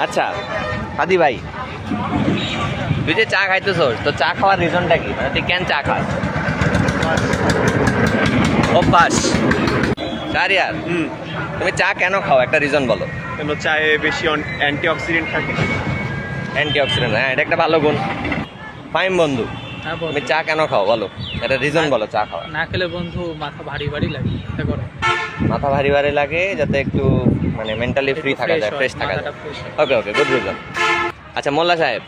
আচ্ছা হাদি ভাই, তুই যে চা খাইতেছস, তো চা খাওয়ার রিজনটা কি? মানে তুই কেন চা খাস? অভ্যাস। শাহরিয়ার, তুমি চা কেন খাও, একটা রিজন বলো। কেন চায়ে বেশি অ্যান্টিঅক্সিডেন্ট থাকে। অ্যান্টিঅক্সিডেন্ট, হ্যাঁ এটা একটা ভালো গুণ। ফাইম বন্ধু, হ্যাঁ বন্ধু, তুমি চা কেন খাও বলো, একটা রিজন বলো চা খাওয়া। না খেলে বন্ধু মাথা ভারী ভারী লাগে, এটা করে মাথা ভারী ভারী লাগে, যাতে একটু মানে মেন্টালি ফ্রি থাকা যায়, ফ্রেশ থাকা যায়। ওকে ওকে, গুড রিজন। আচ্ছা মোল্লা সাহেব,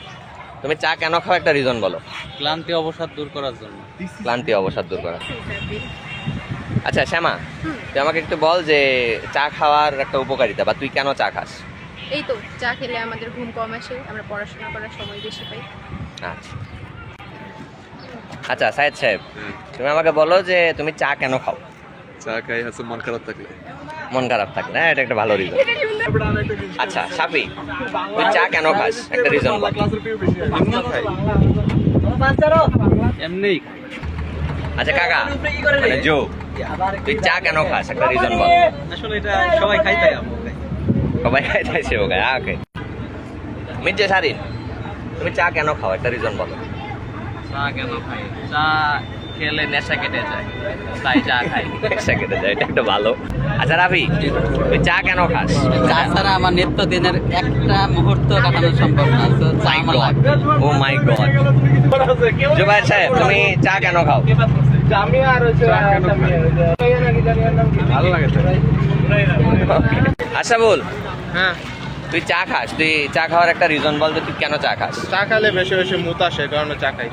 তুমি চা কেন খাও, একটা রিজন বলো। ক্লান্তি অবসাদ দূর করার জন্য। ক্লান্তি অবসাদ দূর করা। আচ্ছা শ্যামা, তুই আমাকে একটু বল যে চা খাওয়ার একটা উপকারিতা, বা তুই কেন চা খাস? এই তো চা খেলে আমাদের ঘুম কম আসে, আমরা পড়াশোনা করার সময় বেশি পাই। আচ্ছা আচ্ছা সাইদ সাহেব, তুমি আমাকে বলো যে তুমি চা কেন খাও। চা খাই হচ্ছে মন খারাপ থাকলে। মন খারাপ থাকলে, হ্যাঁ এটা একটা ভালো রিজন। আচ্ছা সাফি, তুই চা কেন খাস, একটা রিজন বল। এমনি আচ্ছা কাকা, মানে জো, তুই চা কেন খাস, একটা রিজন বল। আসলে এটা সবাই খাইতে সবাই খাইতে সে ওকে। ওকে মির্জা সারিন, তুমি চা কেন খাও, একটা রিজন বলো। চা কেন খাই? চা খেলে নেশা কেটে যায়, তাই চা খাই। নেশা কেটে যায়, এটা একটা ভালো। আচ্ছা রাফি, তুই চা কেন খাস? চা ছাড়া আমার নিত্য দিনের একটা মুহূর্ত কাটানো সম্ভব না, তো চা আমার লাগবে। ও মাই গড। জুবাইর সাহেব, তুমি চা কেন খাও? ভালো লাগে। আচ্ছা বল, হ্যাঁ, তুই চা খাস, তুই চা খাওয়ার একটা রিজন বল, যে তুই কেন চা খাস। চা খেলে বেশি বেশি মুত আসে, কারণে চা খাই।